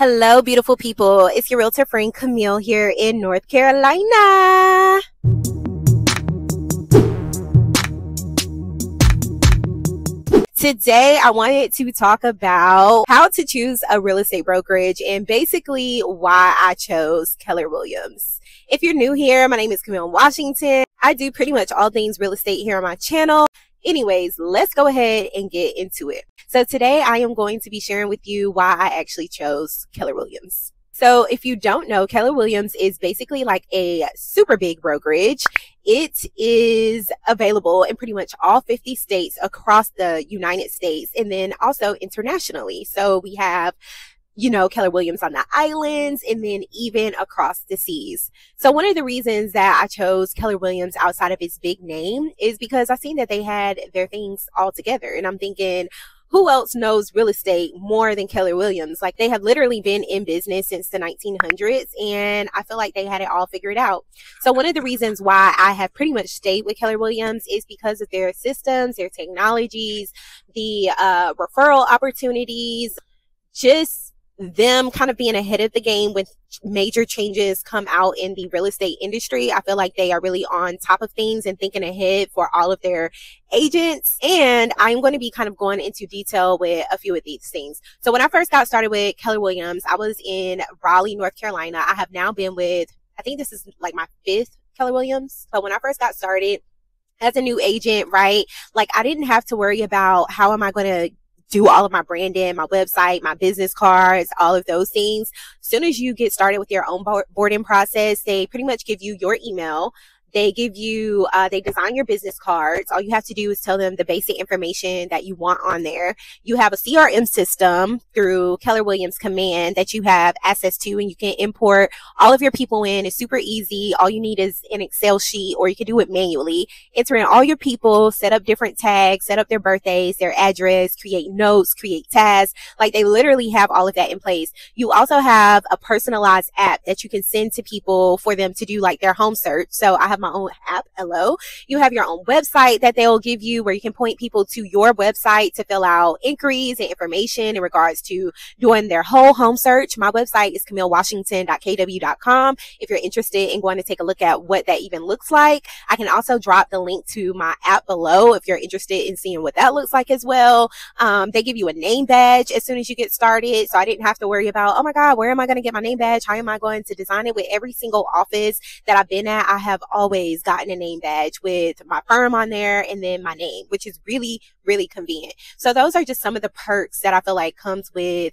Hello, beautiful people. It's your realtor friend Camille here in North Carolina. Today, I wanted to talk about how to choose a real estate brokerage and basically why I chose Keller Williams. If you're new here, my name is Camille Washington. I do pretty much all things real estate here on my channel. Anyways, let's go ahead and get into it. So today I am going to be sharing with you why I actually chose Keller Williams. So if you don't know, Keller Williams is basically like a super big brokerage. It is available in pretty much all 50 states across the United States and then also internationally. So we have Keller Williams on the islands and then even across the seas. So one of the reasons that I chose Keller Williams outside of its big name is because I seen that they had their things all together. And I'm thinking, who else knows real estate more than Keller Williams? Like, they have literally been in business since the 1900s, and I feel like they had it all figured out. So one of the reasons why I have pretty much stayed with Keller Williams is because of their systems, their technologies, the referral opportunities, just them kind of being ahead of the game when major changes come out in the real estate industry. I feel like they are really on top of things and thinking ahead for all of their agents. And I'm going to be kind of going into detail with a few of these things. So when I first got started with Keller Williams, I was in Raleigh, North Carolina. I have now been with, I think this is like my 5th Keller Williams. So when I first got started as a new agent, right, like I didn't have to worry about how am I going to do all of my branding, my website, my business cards, all of those things. As soon as you get started with your own boarding process, they pretty much give you your email. They give you, they design your business cards. All you have to do is tell them the basic information that you want on there. You have a CRM system through Keller Williams Command that you have access to, and you can import all of your people in. It's super easy. All you need is an Excel sheet, or you can do it manually. Enter in all your people, set up different tags, set up their birthdays, their address, create notes, create tasks. Like, they literally have all of that in place. You also have a personalized app that you can send to people for them to do like their home search. So I have my own app. Hello. You have your own website that they'll give you where you can point people to your website to fill out inquiries and information in regards to doing their whole home search. My website is camillesellscarolina.kw.com. If you're interested in going to take a look at what that even looks like, I can also drop the link to my app below if you're interested in seeing what that looks like as well. They give you a name badge as soon as you get started. So I didn't have to worry about, oh my God, where am I going to get my name badge? How am I going to design it? With every single office that I've been at, I have always gotten a name badge with my firm on there and then my name, which is really, really convenient. So those are just some of the perks that I feel like comes with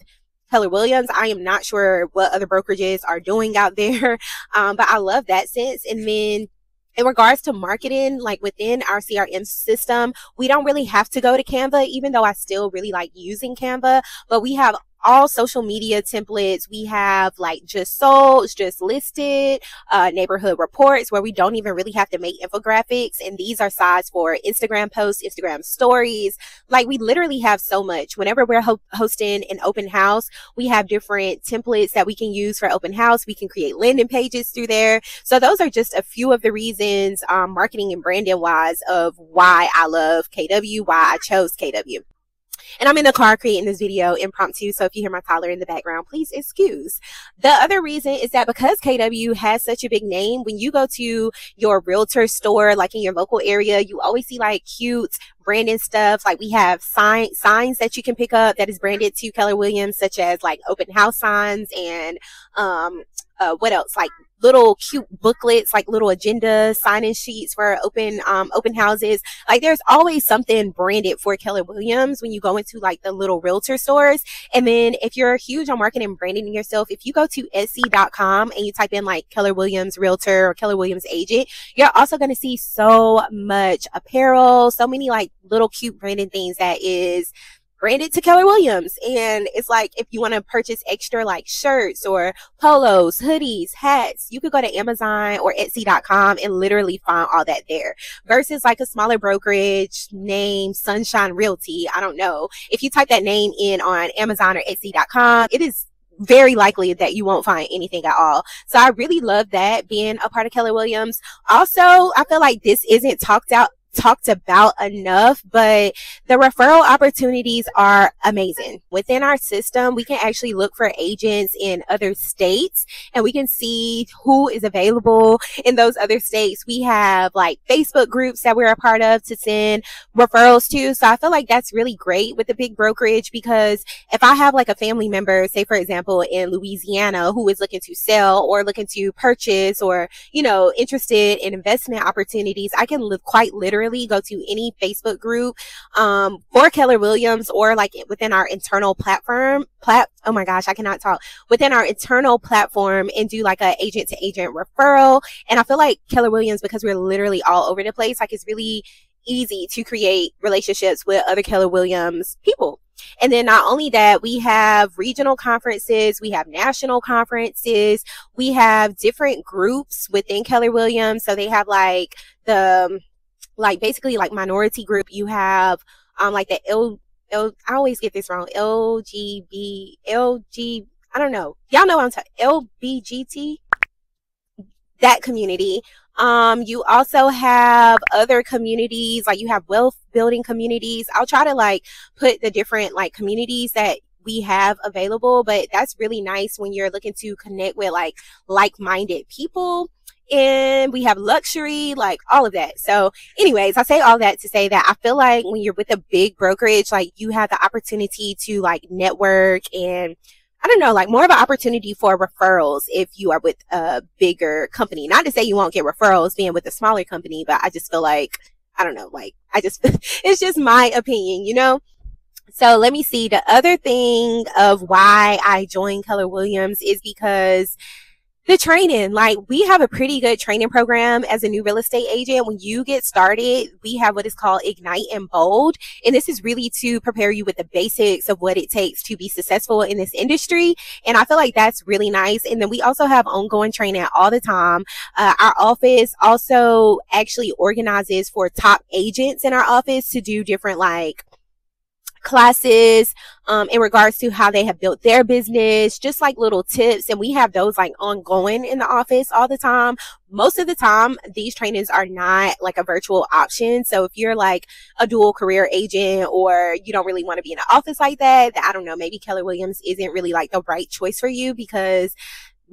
Keller Williams. I am not sure what other brokerages are doing out there, but I love that sense. And then in regards to marketing, like within our CRM system, we don't really have to go to Canva, even though I still really like using Canva, but we have all social media templates. We have like just sold, just listed, neighborhood reports where we don't even really have to make infographics. And these are sized for Instagram posts, Instagram stories. Like, we literally have so much. Whenever we're hosting an open house, we have different templates that we can use for open house. We can create landing pages through there. So those are just a few of the reasons, marketing and branding wise, of why I love KW, why I chose KW. And I'm in the car creating this video impromptu, so if you hear my toddler in the background, please excuse. The other reason is that because KW has such a big name, when you go to your realtor store, like in your local area, you always see like cute branding stuff. Like, we have signs that you can pick up that is branded to Keller Williams, such as like open house signs and what else? Like little cute booklets, like little agenda sign-in sheets for open houses. Like, there's always something branded for Keller Williams when you go into like the little realtor stores. And then if you're huge on marketing and branding yourself, if you go to Etsy.com and you type in like Keller Williams Realtor or Keller Williams Agent, you're also going to see so much apparel, so many like little cute branded things that is branded to Keller Williams. And it's like, if you want to purchase extra like shirts or polos, hoodies, hats, you could go to Amazon or Etsy.com and literally find all that there. Versus like a smaller brokerage name, Sunshine Realty, I don't know. If you type that name in on Amazon or Etsy.com, it is very likely that you won't find anything at all. So I really love that, being a part of Keller Williams. Also, I feel like this isn't talked talked about enough, but the referral opportunities are amazing. Within our system, we can actually look for agents in other states and we can see who is available in those other states. We have like Facebook groups that we're a part of to send referrals to. So I feel like that's really great with the big brokerage, because if I have like a family member, say for example in Louisiana, who is looking to sell or looking to purchase or, you know, interested in investment opportunities, I can quite literally go to any Facebook group for Keller Williams, or like within our internal oh my gosh, I cannot talk, within our internal platform, and do like a agent to agent referral. And I feel like Keller Williams, because we're literally all over the place, like it's really easy to create relationships with other Keller Williams people. And then not only that, we have regional conferences, we have national conferences, we have different groups within Keller Williams. So they have like the, like basically like minority group. You have like the I always get this wrong, I don't know. Y'all know what I'm talking, LBGT, that community. You also have other communities, like you have wealth building communities. I'll try to like put the different like communities that we have available, but that's really nice when you're looking to connect with like like-minded people. And we have luxury, like all of that. So anyways, I say all that to say that I feel like when you're with a big brokerage, like you have the opportunity to like network, and I don't know, like more of an opportunity for referrals if you are with a bigger company. Not to say you won't get referrals being with a smaller company, but I just feel like, I don't know, like it's just my opinion, you know? So let me see. The other thing of why I joined Keller Williams is because the training, like we have a pretty good training program as a new real estate agent. When you get started, we have what is called Ignite and Bold. And this is really to prepare you with the basics of what it takes to be successful in this industry. And I feel like that's really nice. And then we also have ongoing training all the time. Our office also actually organizes for top agents in our office to do different like classes in regards to how they have built their business, just like little tips. And we have those like ongoing in the office all the time. Most of the time, these trainings are not like a virtual option. So if you're like a dual career agent, or you don't really want to be in an office like that, I don't know, maybe Keller Williams isn't really like the right choice for you, because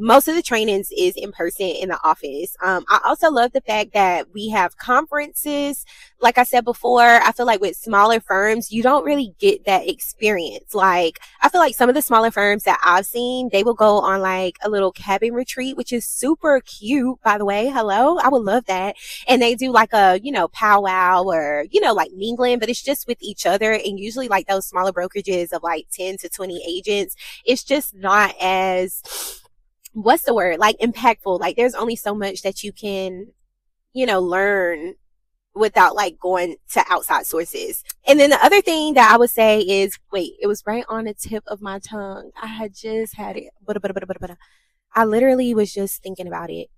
most of the trainings is in person in the office. I also love the fact that we have conferences. Like I said before, I feel like with smaller firms, you don't really get that experience. Like, I feel like some of the smaller firms that I've seen, they will go on like a little cabin retreat, which is super cute, by the way. Hello. I would love that. And they do like a, you know, powwow, or, you know, like mingling, but it's just with each other. And usually like those smaller brokerages of like 10 to 20 agents, it's just not as, what's the word, like impactful. Like there's only so much that you can, you know, learn without like going to outside sources. And then the other thing that I would say is, wait, it was right on the tip of my tongue. I had just had it. I literally was just thinking about it.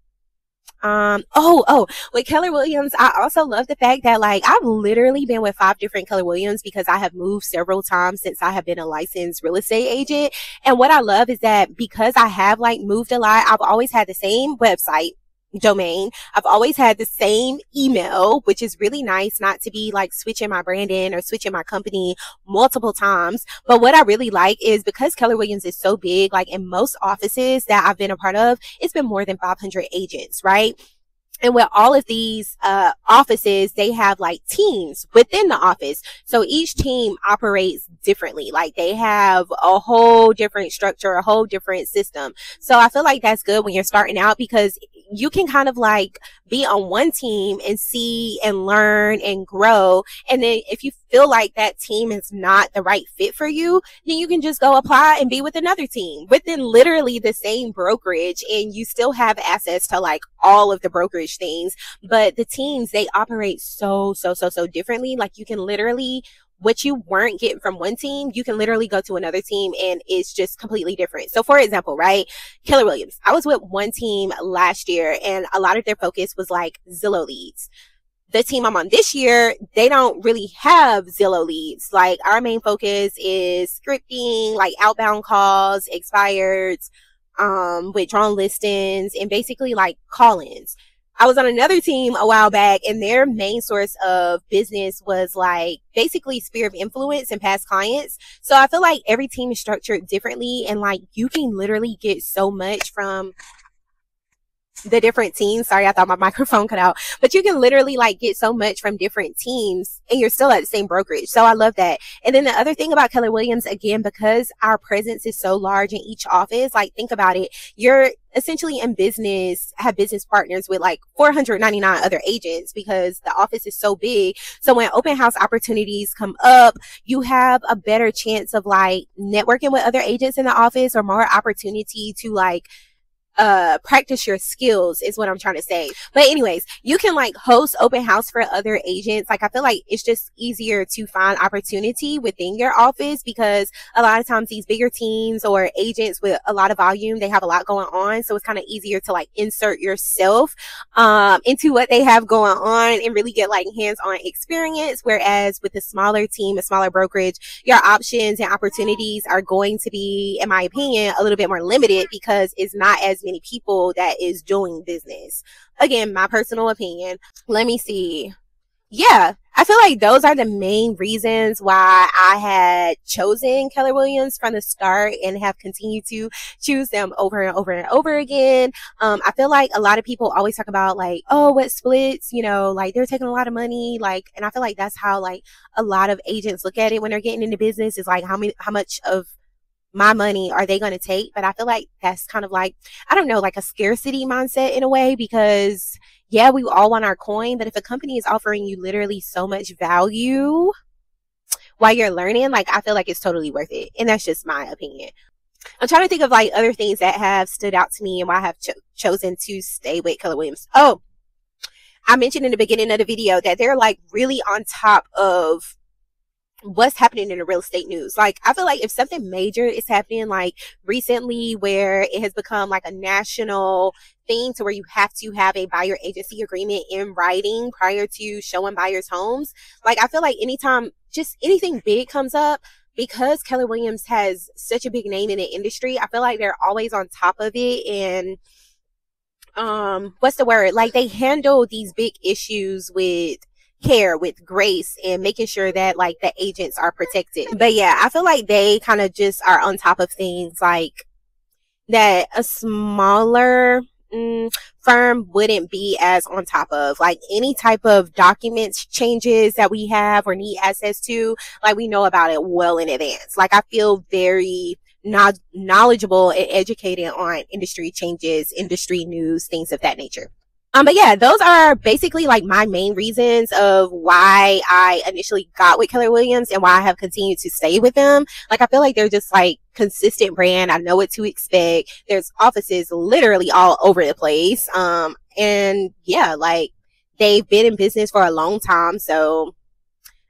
With Keller Williams, I also love the fact that like I've literally been with 5 different Keller Williams, because I have moved several times since I have been a licensed real estate agent. And what I love is that because I have like moved a lot, I've always had the same website domain. I've always had the same email, which is really nice, not to be like switching my branding or switching my company multiple times. But what I really like is, because Keller Williams is so big, like in most offices that I've been a part of, it's been more than 500 agents, right? And with all of these offices, they have like teams within the office. So each team operates differently. Like they have a whole different structure, a whole different system. So I feel like that's good when you're starting out, because you can kind of like be on one team and see and learn and grow. And then if you feel like that team is not the right fit for you, then you can just go apply and be with another team within literally the same brokerage. And you still have access to like all of the brokerage things, but the teams, they operate so differently. Like you can literally, what you weren't getting from one team, you can literally go to another team and it's just completely different. So for example, right, Keller Williams, I was with one team last year and a lot of their focus was like Zillow leads. The team I'm on this year, they don't really have Zillow leads. Like our main focus is scripting, like outbound calls, expireds, withdrawn listings, and basically like call-ins. I was on another team a while back, and their main source of business was like basically sphere of influence and past clients. So I feel like every team is structured differently, and like you can literally get so much from the different teams. Sorry, I thought my microphone cut out. But you can literally like get so much from different teams and you're still at the same brokerage. So I love that. And then the other thing about Keller Williams, again, because our presence is so large in each office, like think about it. You're essentially in business, have business partners with like 499 other agents because the office is so big. So when open house opportunities come up, you have a better chance of like networking with other agents in the office, or more opportunity to like practice your skills is what I'm trying to say. But anyways, you can like host open house for other agents. Like I feel like it's just easier to find opportunity within your office, because a lot of times these bigger teams or agents with a lot of volume, they have a lot going on. So it's kind of easier to like insert yourself into what they have going on and really get like hands-on experience. Whereas with a smaller team, a smaller brokerage, your options and opportunities are going to be, in my opinion, a little bit more limited, because it's not as many people that is doing business. Again, my personal opinion. Let me see. Yeah, I feel like those are the main reasons why I had chosen Keller Williams from the start and have continued to choose them over and over and over again. I feel like a lot of people always talk about like, oh, what splits, you know, like they're taking a lot of money, like, and I feel like that's how like a lot of agents look at it when they're getting into business, is like how much of my money are they going to take? But I feel like that's kind of like, I don't know, like a scarcity mindset in a way, because yeah, we all want our coin, but if a company is offering you literally so much value while you're learning, like I feel like it's totally worth it. And that's just my opinion. I'm trying to think of like other things that have stood out to me and why I have chosen to stay with Keller Williams. Oh, I mentioned in the beginning of the video that they're like really on top of what's happening in the real estate news. Like I feel like if something major is happening like recently, where it has become like a national thing to where you have to have a buyer agency agreement in writing prior to showing buyers homes, like I feel like anytime just anything big comes up, because Keller Williams has such a big name in the industry, I feel like they're always on top of it. And what's the word, like they handle these big issues with care, with grace, and making sure that like the agents are protected. But yeah, I feel like they kind of just are on top of things like that a smaller firm wouldn't be as on top of. Like any type of documents changes that we have or need access to, like we know about it well in advance. Like I feel very knowledgeable and educated on industry changes, industry news, things of that nature. But yeah, those are basically like my main reasons of why I initially got with Keller Williams and why I have continued to stay with them. Like I feel like they're just like consistent brand. I know what to expect. There's offices literally all over the place. And yeah, like they've been in business for a long time. So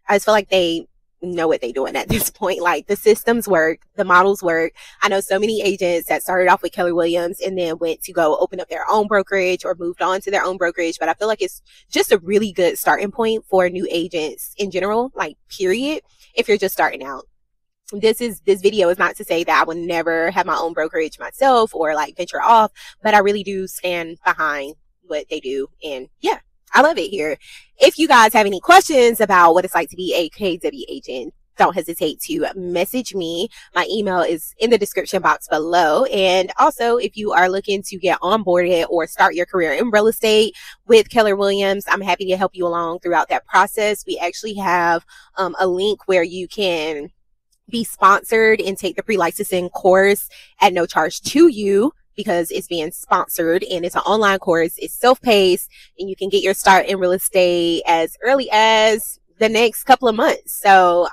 I just feel like they know what they're doing at this point. Like the systems work, the models work. I know so many agents that started off with Keller Williams and then went to go open up their own brokerage or moved on to their own brokerage. But I feel like it's just a really good starting point for new agents in general, like period, if you're just starting out. This video is not to say that I would never have my own brokerage myself or like venture off, but I really do stand behind what they do. And yeah, I love it here. If you guys have any questions about what it's like to be a KW agent, don't hesitate to message me. My email is in the description box below. And also, if you are looking to get onboarded or start your career in real estate with Keller Williams, I'm happy to help you along throughout that process. We actually have a link where you can be sponsored and take the pre-licensing course at no charge to you, because it's being sponsored and it's an online course. It's self-paced and you can get your start in real estate as early as the next couple of months. So,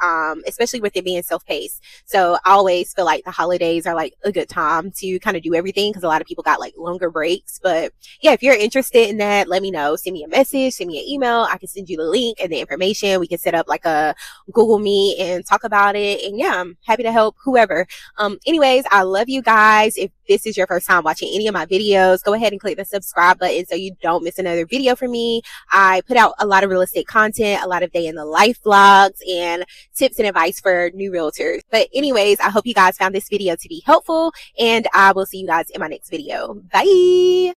especially with it being self-paced. So I always feel like the holidays are like a good time to kind of do everything, because a lot of people got like longer breaks. But yeah, if you're interested in that, let me know. Send me a message, send me an email. I can send you the link and the information. We can set up like a Google Meet and talk about it. And yeah, I'm happy to help whoever. Anyways, I love you guys. If this is your first time watching any of my videos, go ahead and click the subscribe button so you don't miss another video from me. I put out a lot of real estate content, a lot of day in the life vlogs, and tips and advice for new realtors. But anyways, I hope you guys found this video to be helpful, and I will see you guys in my next video. Bye.